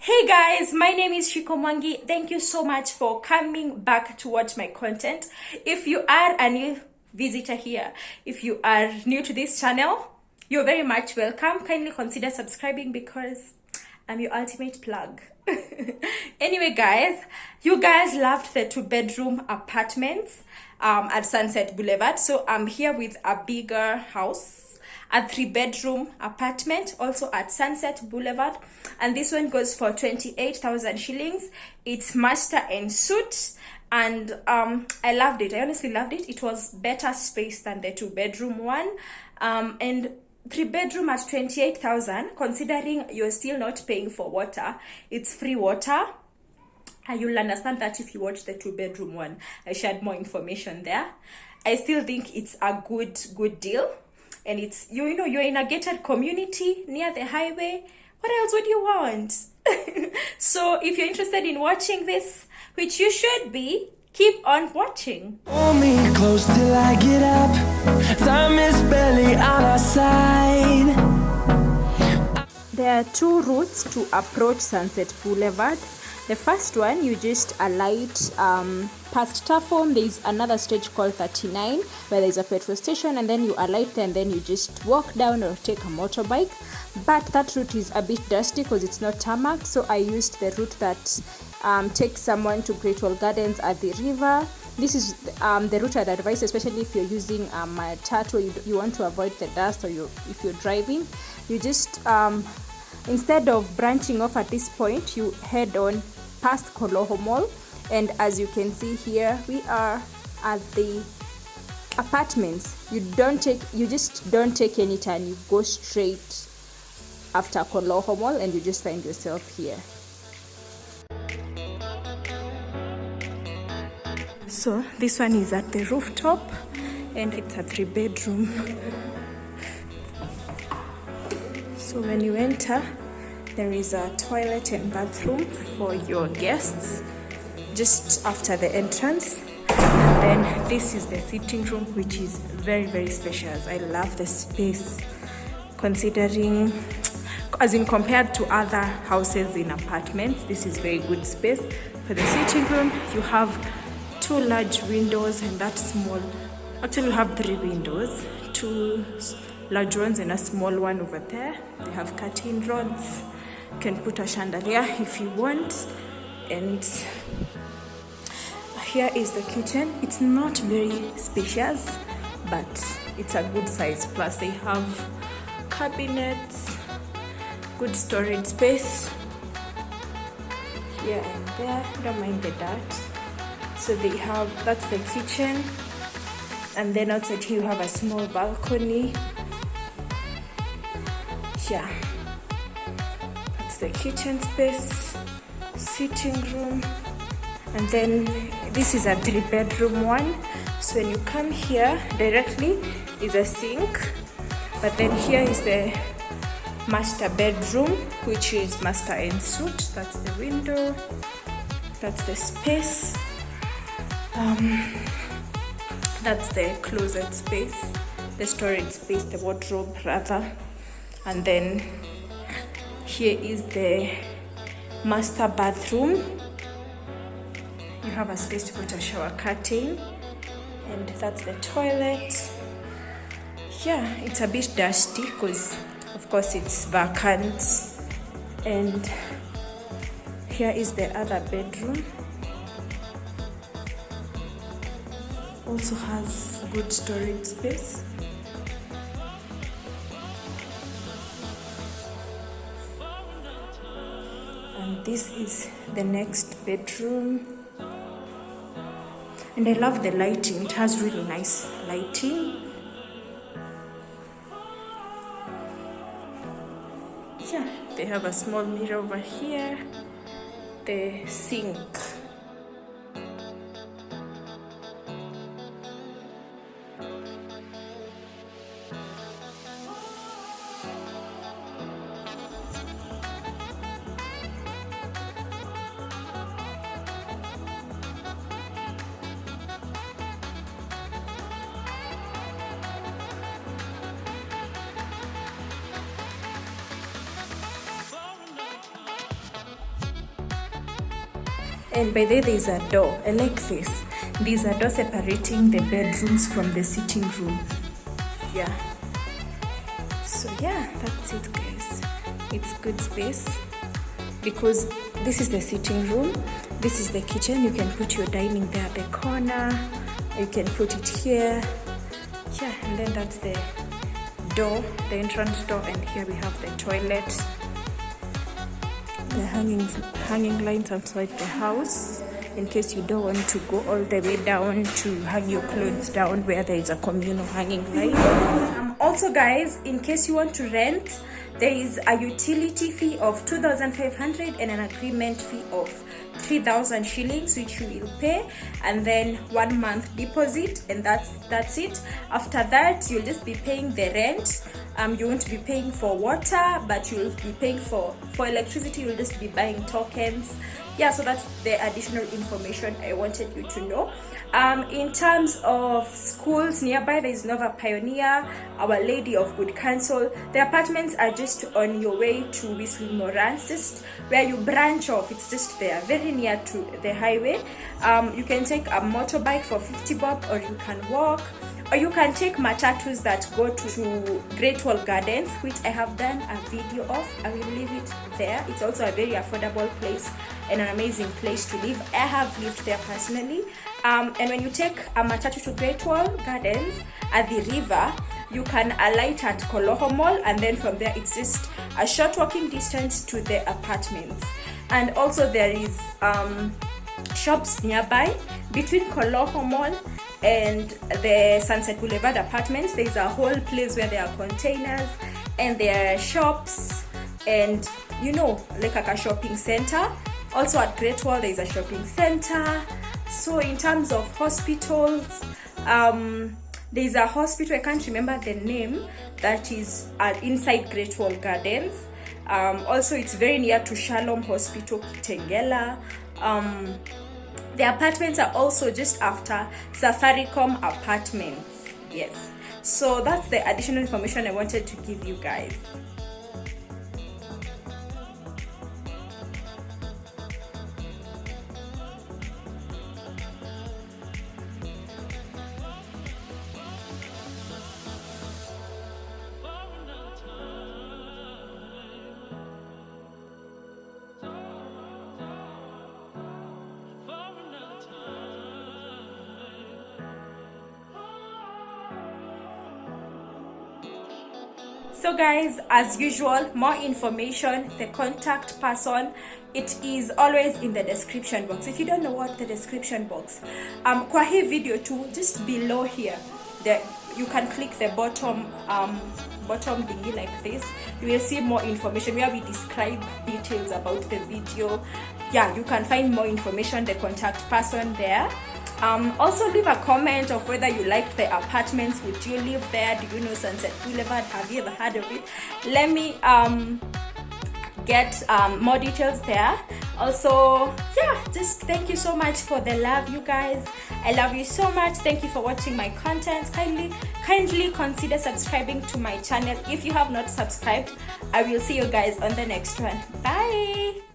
Hey guys, my name is Mwangi. Thank you so much for coming back to watch my content. If you are a new visitor here, if you are new to this channel, you're very much welcome. Kindly consider subscribing because I'm your ultimate plug. Anyway guys, you guys loved the 2-bedroom apartments at Sunset Boulevard. So I'm here with a bigger house, a 3-bedroom apartment also at Sunset Boulevard, and this one goes for 28,000 shillings. It's master and suite, and I loved it. I honestly loved it. It was better space than the 2-bedroom one, and 3-bedroom at 28,000, considering you're still not paying for water. It's free water. You'll understand that if you watch the 2-bedroom one. I shared more information there. I still think it's a good deal, and it's you're in a gated community near the highway. What else would you want? So if you're interested in watching this, which you should be, keep on watching. Hold me close till I get up. Time is barely on our side. There are two routes to approach Sunset Boulevard. The first one, you just alight past Taform. There is another stage called 39 where there is a petrol station, and then you alight and then you just walk down or take a motorbike. But that route is a bit dusty because it's not tarmac, so I used the route that takes someone to Greatwall Gardens at the river. This is the route I'd advise, especially if you're using a matatu, you want to avoid the dust, or if you're driving. You just instead of branching off at this point, you head on past Koloho Mall, and as you can see here, we are at the apartments. You just don't take any turn. You go straight after Koloho Mall and you just find yourself here. So this one is at the rooftop, and it's a 3-bedroom. So when you enter, there is a toilet and bathroom for your guests just after the entrance. And then this is the sitting room, which is very spacious. I love the space, considering, as in compared to other houses in apartments, this is very good space. For the sitting room, you have 2 large windows and that small, actually you have 3 windows, 2 large ones and a small one over there. They have curtain rods. You can put a chandelier if you want. And here is the kitchen. It's not very spacious, but it's a good size. Plus they have cabinets, good storage space here and there. Don't mind the dirt. So they have, that's the kitchen, and then outside here you have a small balcony. Yeah, that's the kitchen space, sitting room, and then this is a 3-bedroom one. So when you come here, directly is a sink, but then here is the master bedroom, which is master and suite. That's the window, that's the space, that's the closet space, the storage space, the wardrobe rather. And then here is the master bathroom. You have a space to put a shower curtain, and that's the toilet. Yeah, it's a bit dusty because of course it's vacant. And here is the other bedroom. Also has good storage space. And this is the next bedroom, and I love the lighting. It has really nice lighting. Yeah, they have a small mirror over here, the sink. And by there is a door. I like this. There's a door separating the bedrooms from the sitting room. Yeah. So yeah, that's it, guys. It's good space because this is the sitting room. This is the kitchen. You can put your dining there at the corner. You can put it here. Yeah, and then that's the door, the entrance door, and here we have the toilet. The hanging lines outside the house in case you don't want to go all the way down to hang your clothes down where there is a communal hanging line. Also, guys, in case you want to rent, there is a utility fee of 2,500 and an agreement fee of 3,000 shillings, which you will pay, and then 1 month deposit, and that's it. After that, you'll just be paying the rent. You won't be paying for water, but you'll be paying for electricity. You'll just be buying tokens. Yeah, so that's the additional information I wanted you to know. In terms of schools nearby, there is Nova Pioneer, Our Lady of Good Counsel. The apartments are just on your way to Whistling Morans, just where you branch off. It's just there, very near to the highway. You can take a motorbike for 50 bob, or you can walk, or you can take matatus that go to Greatwall Gardens, which I have done a video of. I will leave it there. It's also a very affordable place and an amazing place to live. I have lived there personally. And when you take a matatu to Greatwall Gardens at the river, you can alight at Koloho Mall, and then from there it's just a short walking distance to the apartments. And also there is shops nearby between Koloho Mall and the Sunset Boulevard Apartments. There's a whole place where there are containers and there are shops, and like a shopping center. Also at Greatwall there is a shopping center. So in terms of hospitals, there's a hospital, I can't remember the name, that is inside Greatwall Gardens. Also it's very near to Shalom Hospital, Kitengela. The apartments are also just after Safaricom Apartments. Yes, so that's the additional information I wanted to give you guys. So guys, as usual, more information, the contact person, it is always in the description box. If you don't know what the description box, kwa hii video too, just below here, you can click the bottom thingy like this. You will see more information where we describe details about the video. Yeah, you can find more information, the contact person there. Also leave a comment of whether you liked the apartments. Would you live there? Do you know Sunset Boulevard? Have you ever heard of it? Let me get more details there. Also, yeah, just thank you so much for the love, you guys. I love you so much. Thank you for watching my content. Kindly consider subscribing to my channel if you have not subscribed. I will see you guys on the next one. Bye.